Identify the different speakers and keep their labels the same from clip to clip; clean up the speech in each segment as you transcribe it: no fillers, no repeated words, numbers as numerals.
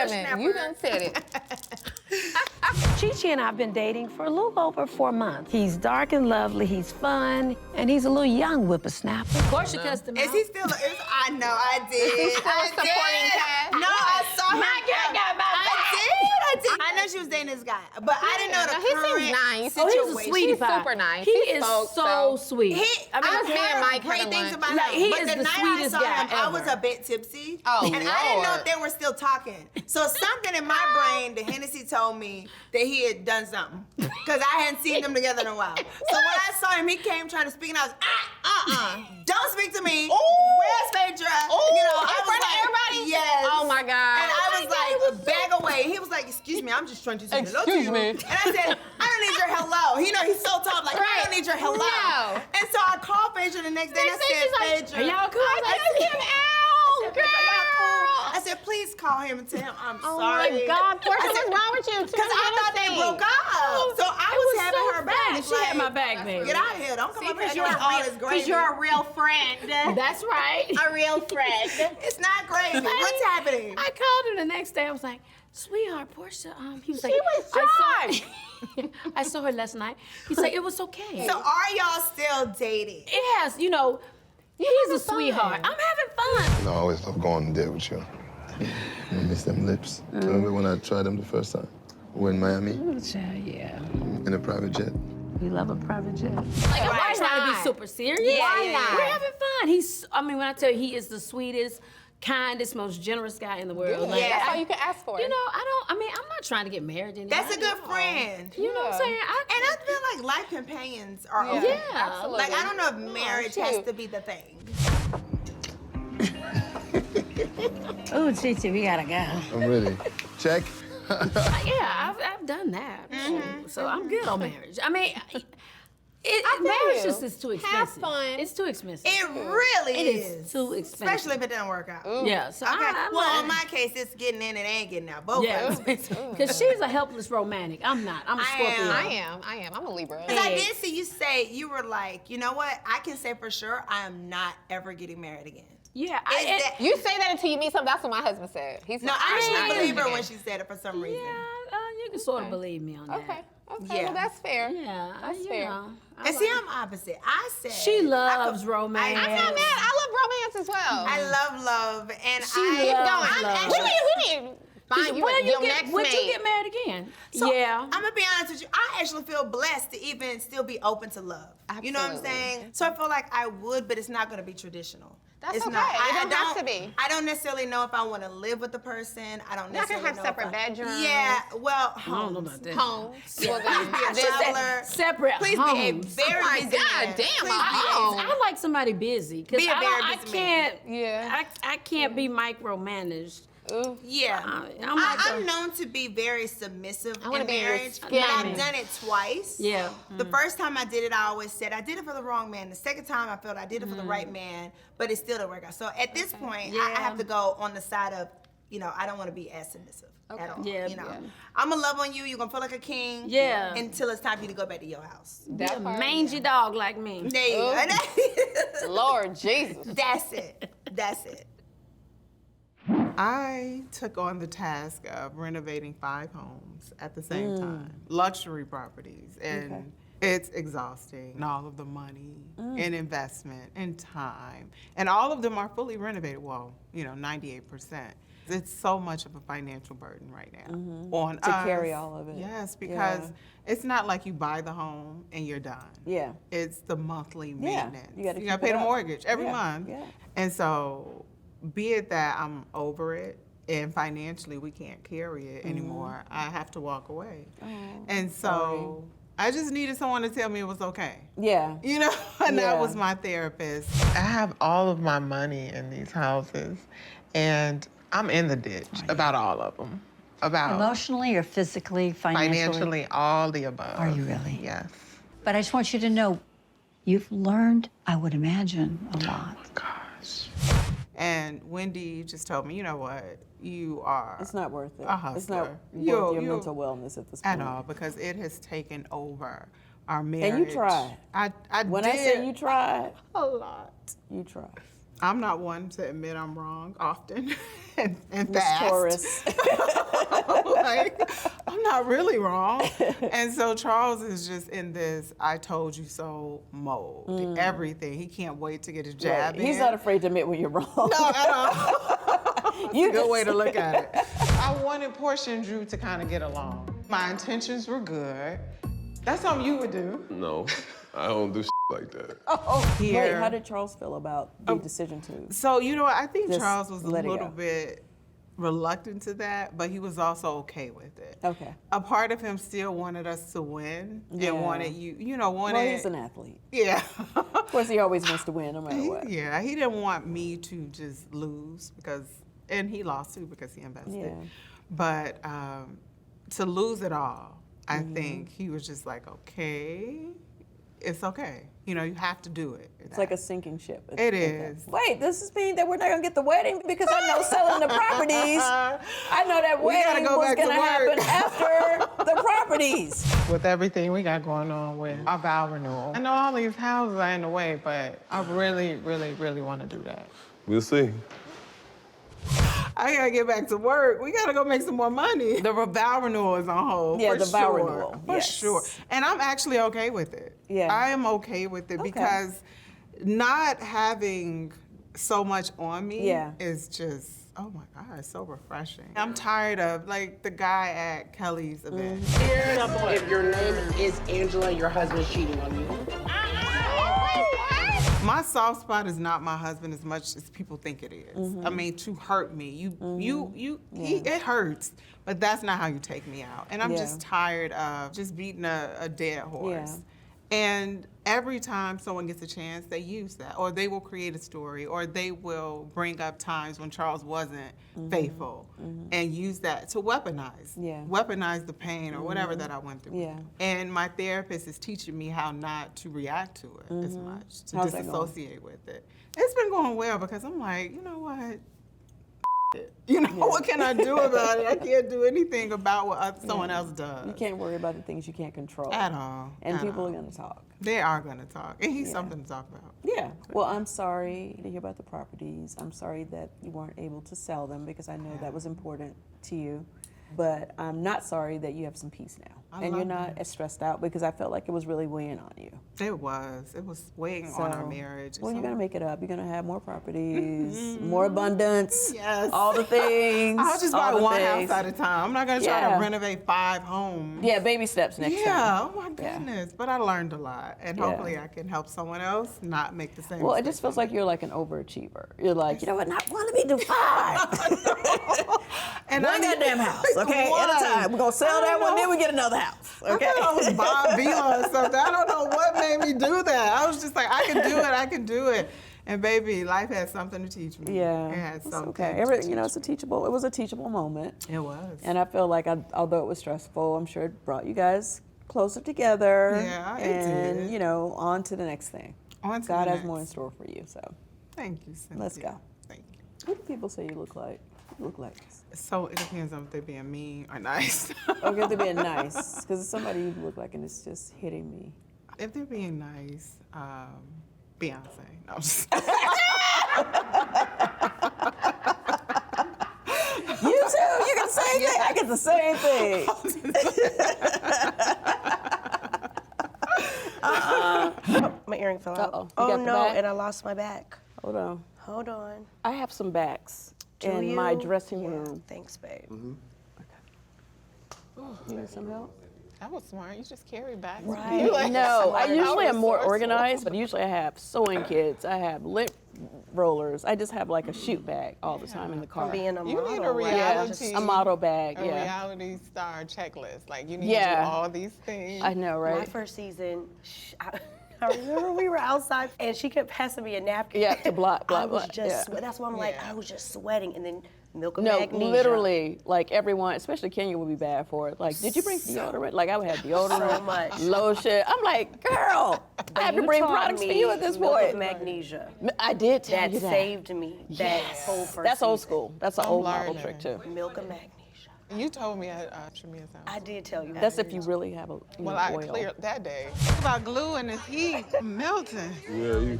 Speaker 1: minute. You done said it.
Speaker 2: Chi-Chi and I have been dating for a little over 4 months. He's dark and lovely, he's fun, and he's a little young whippersnapper. Porsha cussed him out.
Speaker 3: Is he still? I know, I did.
Speaker 1: Is he still a supporting cast?
Speaker 3: No, I saw him.
Speaker 2: My girl got my back.
Speaker 3: I did. I know she was dating this guy, but I didn't know the
Speaker 1: He
Speaker 3: current
Speaker 1: seems nice.
Speaker 3: situation.
Speaker 2: Oh, he's a sweetie
Speaker 1: He's
Speaker 2: pie.
Speaker 1: super nice.
Speaker 2: He
Speaker 1: He
Speaker 2: is
Speaker 1: spoke,
Speaker 2: so sweet.
Speaker 3: I've
Speaker 1: me and
Speaker 3: heard
Speaker 1: Mike
Speaker 3: great
Speaker 1: had
Speaker 3: things
Speaker 1: lunch.
Speaker 3: about
Speaker 2: Like,
Speaker 3: him.
Speaker 2: he
Speaker 3: But
Speaker 2: is
Speaker 3: the
Speaker 2: the
Speaker 3: night
Speaker 2: sweetest
Speaker 3: I saw
Speaker 2: guy
Speaker 3: him, I was
Speaker 2: ever.
Speaker 3: a bit tipsy.
Speaker 1: Oh,
Speaker 3: and I didn't know
Speaker 1: Lord.
Speaker 3: if they were still talking. So something in my brain, the Hennessy told me that he had done something. Because I hadn't seen them together in a while. So when I saw him, he came trying to speak, and I was, don't speak to me. Where's Phaedra?
Speaker 1: In front of everybody?
Speaker 3: Yes.
Speaker 1: Oh, my God.
Speaker 3: And I was like, back away. He was like, excuse me, I'm just trying to say hello to you.
Speaker 1: Excuse me.
Speaker 3: And I said, I don't need your hello. You know, he's so tall, like, I don't need your hello.
Speaker 1: No.
Speaker 3: And so I called Phaedra the next day, and I said, Phaedra.
Speaker 2: Are y'all cool?
Speaker 3: I said, please call him and tell him I'm
Speaker 1: Oh
Speaker 3: sorry.
Speaker 1: my God, Porsha, what's wrong with you?
Speaker 3: Because I thought they broke up. So I was having her back.
Speaker 2: She had my back, baby.
Speaker 3: Get out of here. Don't come up here
Speaker 4: Because
Speaker 3: doing all this gravy.
Speaker 4: you're a real friend.
Speaker 2: That's right.
Speaker 4: A real friend.
Speaker 3: It's not gravy. What's happening?
Speaker 2: I called him the next day. I was like, sweetheart, Porsha, he was like,
Speaker 1: was
Speaker 2: I saw her last night. He's like, it was okay.
Speaker 3: So are y'all still dating?
Speaker 2: It has, he's a sweetheart. I'm having fun.
Speaker 5: I always love going on a date with you. I miss them lips. Remember when I tried them the first time? We're in Miami,
Speaker 2: Yeah.
Speaker 5: in a private jet.
Speaker 2: We love a private jet. Like, I'm
Speaker 1: Why
Speaker 2: not trying to
Speaker 1: not?
Speaker 2: be super serious.
Speaker 1: Why not?
Speaker 2: We're having fun. When I tell you, he is the sweetest, kindest, most generous guy in the world. Like,
Speaker 1: That's all you can ask for.
Speaker 2: I'm not trying to get married to anybody.
Speaker 3: That's a good friend.
Speaker 2: You know what I'm saying?
Speaker 3: And I feel like life companions are
Speaker 1: Yeah,
Speaker 3: okay.
Speaker 1: absolutely.
Speaker 3: Like, I don't know if marriage has
Speaker 1: cute.
Speaker 3: to be the thing.
Speaker 2: Oh, Chi-Chi, we gotta go.
Speaker 5: I'm ready. Check.
Speaker 2: Yeah, I've done that. So I'm good on marriage.
Speaker 1: feel
Speaker 2: Marriage
Speaker 1: you.
Speaker 2: just is too expensive.
Speaker 1: Have fun.
Speaker 2: It's too expensive.
Speaker 3: It really
Speaker 2: It
Speaker 3: is.
Speaker 2: is too expensive.
Speaker 3: Especially if it doesn't work out.
Speaker 2: Yeah, so
Speaker 3: Okay.
Speaker 2: I'm
Speaker 3: Well, in
Speaker 2: like,
Speaker 3: my case, it's getting in and ain't getting out. Both
Speaker 2: yeah,
Speaker 3: of them.
Speaker 2: because she's a helpless romantic. I'm not. I'm a
Speaker 3: I
Speaker 2: Scorpio.
Speaker 3: am.
Speaker 1: I am. I'm a Libra.
Speaker 3: Because I did see you say, you were like, you know what? I can say for sure I am not ever getting married again.
Speaker 2: Yeah,
Speaker 3: Is that-
Speaker 1: You say that until you meet something. That's what my husband said. He's
Speaker 3: No,
Speaker 1: like,
Speaker 3: I
Speaker 1: I'm
Speaker 3: actually
Speaker 1: not
Speaker 3: believe her
Speaker 1: getting
Speaker 3: when she said it for some reason.
Speaker 2: yeah, you can sort of believe me on that.
Speaker 1: Okay.
Speaker 3: Yeah.
Speaker 1: Well, that's fair.
Speaker 2: Yeah,
Speaker 1: That's
Speaker 2: you
Speaker 1: fair.
Speaker 2: know.
Speaker 3: And see, I'm opposite. I said
Speaker 2: She loves romance.
Speaker 1: I'm not mad. I love romance as well.
Speaker 3: I love love, and
Speaker 2: She
Speaker 3: I
Speaker 2: loves
Speaker 3: I'm
Speaker 2: love.
Speaker 3: actually-
Speaker 1: We need find you your next
Speaker 2: would you
Speaker 1: mate.
Speaker 2: get married again?
Speaker 3: So,
Speaker 2: yeah.
Speaker 3: I'm gonna be honest with you. I actually feel blessed to even still be open to love. You know what I'm
Speaker 1: Absolutely.
Speaker 3: saying? So I feel like I would, but it's not gonna be traditional.
Speaker 1: That's
Speaker 3: it's
Speaker 1: okay.
Speaker 3: Not.
Speaker 1: It don't have to be.
Speaker 3: I don't necessarily know if I want to live with the person. I don't
Speaker 1: Y'all can
Speaker 3: necessarily
Speaker 1: have
Speaker 3: know
Speaker 1: separate
Speaker 3: if I,
Speaker 1: bedrooms.
Speaker 3: Yeah, well,
Speaker 2: I don't know
Speaker 3: homes.
Speaker 2: about that.
Speaker 1: Homes. Well,
Speaker 3: Please be a
Speaker 1: then-
Speaker 3: traveler.
Speaker 2: Separate
Speaker 3: Please
Speaker 2: homes.
Speaker 3: be a very
Speaker 1: Oh my
Speaker 3: busy
Speaker 1: God,
Speaker 3: man.
Speaker 1: damn,
Speaker 3: Please
Speaker 1: a
Speaker 3: be
Speaker 1: home.
Speaker 2: I like somebody busy because
Speaker 3: Be a very
Speaker 2: I
Speaker 3: busy
Speaker 2: can't.
Speaker 1: Yeah.
Speaker 2: I can't be micromanaged.
Speaker 3: Yeah.
Speaker 2: I'm
Speaker 3: known to be very submissive
Speaker 1: wanna
Speaker 3: in
Speaker 1: be your
Speaker 3: marriage,
Speaker 1: skin.
Speaker 3: but I've done it twice.
Speaker 2: Yeah.
Speaker 3: The first time I did it, I always said I did it for the wrong man. The second time, I felt I did it for the right man, but it still didn't work out. So at this point, I have to go on the side of, I don't want to be as submissive at all.
Speaker 2: Yeah,
Speaker 3: I'm gonna love on you. You're gonna feel like a king.
Speaker 2: Yeah.
Speaker 3: Until it's time for you to go back to your house.
Speaker 1: That part,
Speaker 2: mangy dog like me.
Speaker 3: There you go.
Speaker 1: Lord Jesus.
Speaker 3: That's it. That's it.
Speaker 6: I took on the task of renovating 5 homes at the same time, luxury properties, and it's exhausting. And all of the money and investment and time, and all of them are fully renovated. Well, 98%. It's so much of a financial burden right now on us.
Speaker 7: To carry all of it.
Speaker 6: Yes, because it's not like you buy the home and you're done.
Speaker 7: Yeah.
Speaker 6: It's the monthly maintenance.
Speaker 7: you gotta
Speaker 6: You gotta
Speaker 7: keep
Speaker 6: pay
Speaker 7: it
Speaker 6: the
Speaker 7: up.
Speaker 6: mortgage every
Speaker 7: Yeah,
Speaker 6: month.
Speaker 7: yeah.
Speaker 6: And so, be it that I'm over it and financially we can't carry it anymore, I have to walk away. And so, I just needed someone to tell me it was okay.
Speaker 7: Yeah.
Speaker 6: And
Speaker 7: Yeah.
Speaker 6: that was my therapist. I have all of my money in these houses, and I'm in the ditch about all of them. About
Speaker 8: Emotionally or physically,
Speaker 6: financially, all the above.
Speaker 8: Are you really?
Speaker 6: Yes.
Speaker 8: But I just want you to know, you've learned, I would imagine, a lot.
Speaker 6: Gosh. And Wendy just told me, you know what? You are
Speaker 7: It's not worth it.
Speaker 6: a hustler.
Speaker 7: It's not
Speaker 6: You're-
Speaker 7: worth your
Speaker 6: you're-
Speaker 7: mental wellness at this
Speaker 6: at
Speaker 7: point.
Speaker 6: all, because it has taken over our marriage.
Speaker 7: And you tried.
Speaker 6: I
Speaker 7: When
Speaker 6: did
Speaker 7: I say you tried,
Speaker 6: a lot.
Speaker 7: you tried.
Speaker 6: I'm not one to admit I'm wrong often. and fast.
Speaker 2: Taurus.
Speaker 6: Like, I'm not really wrong. And so Charles is just in this I told you so mode. Everything. He can't wait to get his jab in.
Speaker 2: He's not afraid to admit when you're wrong.
Speaker 6: No, at all.
Speaker 2: You
Speaker 6: Good
Speaker 2: just-
Speaker 6: way to look at it. I wanted Porsha and Drew to kind of get along. My intentions were good. That's something you would do.
Speaker 7: No, I don't do like that.
Speaker 6: Here.
Speaker 2: Wait, how did Charles feel about the decision to?
Speaker 6: So, you know, I think
Speaker 2: Just
Speaker 6: Charles was a
Speaker 2: let it
Speaker 6: little
Speaker 2: go.
Speaker 6: bit reluctant to that, but he was also okay with it.
Speaker 2: Okay.
Speaker 6: A part of him still wanted us to win
Speaker 2: Yeah.
Speaker 6: and wanted wanted.
Speaker 2: Well, he's an athlete.
Speaker 6: Yeah.
Speaker 2: Of course, he always wants to win, no matter what.
Speaker 6: Yeah, he didn't want me to just lose and he lost too because he invested.
Speaker 2: Yeah.
Speaker 6: But to lose it all, I
Speaker 2: Mm-hmm.
Speaker 6: think he was just like, okay, it's okay. You know, you have to do it.
Speaker 2: It's like a sinking ship.
Speaker 6: It is.
Speaker 2: Wait, does this mean that we're not gonna get the wedding? Because I know selling the properties. I know that
Speaker 6: We gotta
Speaker 2: wedding
Speaker 6: go
Speaker 2: was
Speaker 6: back to
Speaker 2: gonna
Speaker 6: work.
Speaker 2: happen after the properties.
Speaker 6: With everything we got going on with our vow renewal. I know all these houses are in the way, but I really, really, really want to do that.
Speaker 7: We'll see.
Speaker 6: I gotta get back to work. We gotta go make some more money. The vow renewal is on hold.
Speaker 2: Yeah,
Speaker 6: for
Speaker 2: the vow
Speaker 6: sure.
Speaker 2: renewal,
Speaker 6: For
Speaker 2: yes.
Speaker 6: sure. And I'm actually okay with it.
Speaker 2: Yeah.
Speaker 6: I am okay with it because not having so much on me
Speaker 2: Yeah.
Speaker 6: is just, oh my God, it's so refreshing. I'm tired of like the guy at Kelly's event.
Speaker 9: If your name is Angela, your husband's cheating on you.
Speaker 6: My soft spot is not my husband as much as people think it is. I mean, to hurt me, it hurts, but that's not how you take me out. And I'm
Speaker 2: Yeah.
Speaker 6: just tired of just beating a dead horse.
Speaker 2: Yeah.
Speaker 6: And every time someone gets a chance, they use that, or they will create a story, or they will bring up times when Charles wasn't faithful, and use that to weaponize, weaponize the pain or whatever that I went through.
Speaker 2: Yeah.
Speaker 6: And my therapist is teaching me how not to react to it as much, to
Speaker 2: How's that going?
Speaker 6: disassociate with it. It's been going well because I'm like, you know what? You know, what can I do about it? I can't do anything about what someone else does.
Speaker 2: You can't worry about the things you can't control.
Speaker 6: At all.
Speaker 2: And
Speaker 6: at
Speaker 2: people
Speaker 6: all.
Speaker 2: are gonna talk.
Speaker 6: They are going to talk. And he's something to talk about.
Speaker 2: Yeah. Well, I'm sorry to hear about the properties. I'm sorry that you weren't able to sell them because I know that was important to you. But I'm not sorry that you have some peace now. And you're not as stressed out because I felt like it was really weighing on you.
Speaker 6: It was. It was weighing on our marriage.
Speaker 2: Well, you're going to make it up. You're going to have more properties, more abundance,
Speaker 6: Yes.
Speaker 2: all the things.
Speaker 6: I'll just buy one house at a time. I'm not going to try to renovate 5 homes.
Speaker 2: Yeah, baby steps next time.
Speaker 6: Yeah, oh my goodness. But I learned a lot. And hopefully I can help someone else not make the same
Speaker 2: Well, it
Speaker 6: mistake
Speaker 2: just feels like you're like an overachiever. You're like, you know what, not one, let me do 5.
Speaker 6: And
Speaker 2: one goddamn house, okay, at a time. We're going to sell that one, then we get another house, okay?
Speaker 6: I thought I was Bob Vila or something. I don't know what made me do that. I was just like, I can do it, I can do it. And baby, life had something to teach me.
Speaker 2: Yeah,
Speaker 6: It had
Speaker 2: it's
Speaker 6: something
Speaker 2: okay.
Speaker 6: to
Speaker 2: Everything,
Speaker 6: teach
Speaker 2: you know, it was a teachable moment.
Speaker 6: It was.
Speaker 2: And I feel like, although it was stressful, I'm sure it brought you guys closer together.
Speaker 6: Yeah, it
Speaker 2: and,
Speaker 6: did.
Speaker 2: you know, on to the next thing.
Speaker 6: On to
Speaker 2: God
Speaker 6: the
Speaker 2: has
Speaker 6: next.
Speaker 2: more in store for you, so.
Speaker 6: Thank you, Cynthia.
Speaker 2: Let's go.
Speaker 6: Thank you.
Speaker 2: What do people say you look like? You look like.
Speaker 6: So it depends on if they're being mean or nice.
Speaker 2: Okay, if they're being nice, because it's somebody you look like and it's just hitting me.
Speaker 6: If they're being nice, Beyonce. No, I'm just
Speaker 2: You too. You get the same thing. I get the same thing.
Speaker 10: My earring fell out.
Speaker 2: Uh-oh. You
Speaker 10: Oh
Speaker 2: got the
Speaker 10: no,
Speaker 2: back?
Speaker 10: and I lost my back.
Speaker 2: Hold on.
Speaker 10: Hold on.
Speaker 2: I have some backs
Speaker 10: Do
Speaker 2: in
Speaker 10: you?
Speaker 2: my dressing
Speaker 10: Yeah,
Speaker 2: room.
Speaker 10: Thanks, babe.
Speaker 2: You need some help?
Speaker 6: That was smart. You just carry back.
Speaker 2: Right. No, I usually am more organized, but usually I have sewing kits, I have lip rollers. I just have like a shoot bag all the time in the car.
Speaker 10: From being a
Speaker 6: You
Speaker 10: model.
Speaker 6: need a
Speaker 10: like,
Speaker 6: reality.
Speaker 2: A model bag,
Speaker 6: A
Speaker 2: yeah.
Speaker 6: reality star checklist. Like you need to
Speaker 2: Yeah.
Speaker 6: do all these things.
Speaker 2: I know,
Speaker 10: My
Speaker 2: right?
Speaker 10: first season, I remember we were outside and she kept passing me a napkin.
Speaker 2: Yeah, to block,
Speaker 10: I
Speaker 2: block,
Speaker 10: was
Speaker 2: block,
Speaker 10: just,
Speaker 2: yeah.
Speaker 10: that's why I'm like, I was just sweating, and then milk of
Speaker 2: No,
Speaker 10: magnesia.
Speaker 2: literally, like everyone, especially Kenya would be bad for it. Like, did you bring deodorant? Like, I would have deodorant,
Speaker 10: So much.
Speaker 2: lotion. I'm like, girl, I have to bring
Speaker 10: taught
Speaker 2: products for
Speaker 10: me
Speaker 2: you at this
Speaker 10: milk
Speaker 2: point.
Speaker 10: of magnesia.
Speaker 2: I did tell
Speaker 10: That
Speaker 2: you that.
Speaker 10: saved me. That whole first
Speaker 2: That's old
Speaker 10: season.
Speaker 2: school. That's an
Speaker 6: I'm
Speaker 2: old model
Speaker 6: learning.
Speaker 2: trick too.
Speaker 10: Milk of magnesia.
Speaker 6: You told me at Tremia Sound.
Speaker 10: I did tell you.
Speaker 2: That's if you really have a
Speaker 6: Well, I
Speaker 2: oil.
Speaker 6: cleared that day. It's about glue and this heat melting.
Speaker 7: Yeah,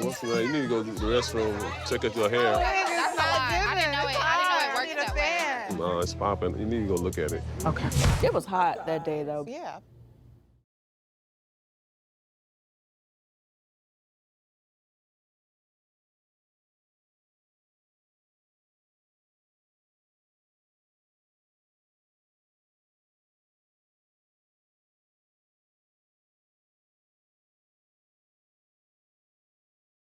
Speaker 7: what's the name? You need to go to the restroom, check out your hair.
Speaker 6: That's not
Speaker 1: I didn't know it worked that way.
Speaker 7: No, it's popping. You need to go look at it.
Speaker 2: It was hot that day though.
Speaker 6: Yeah.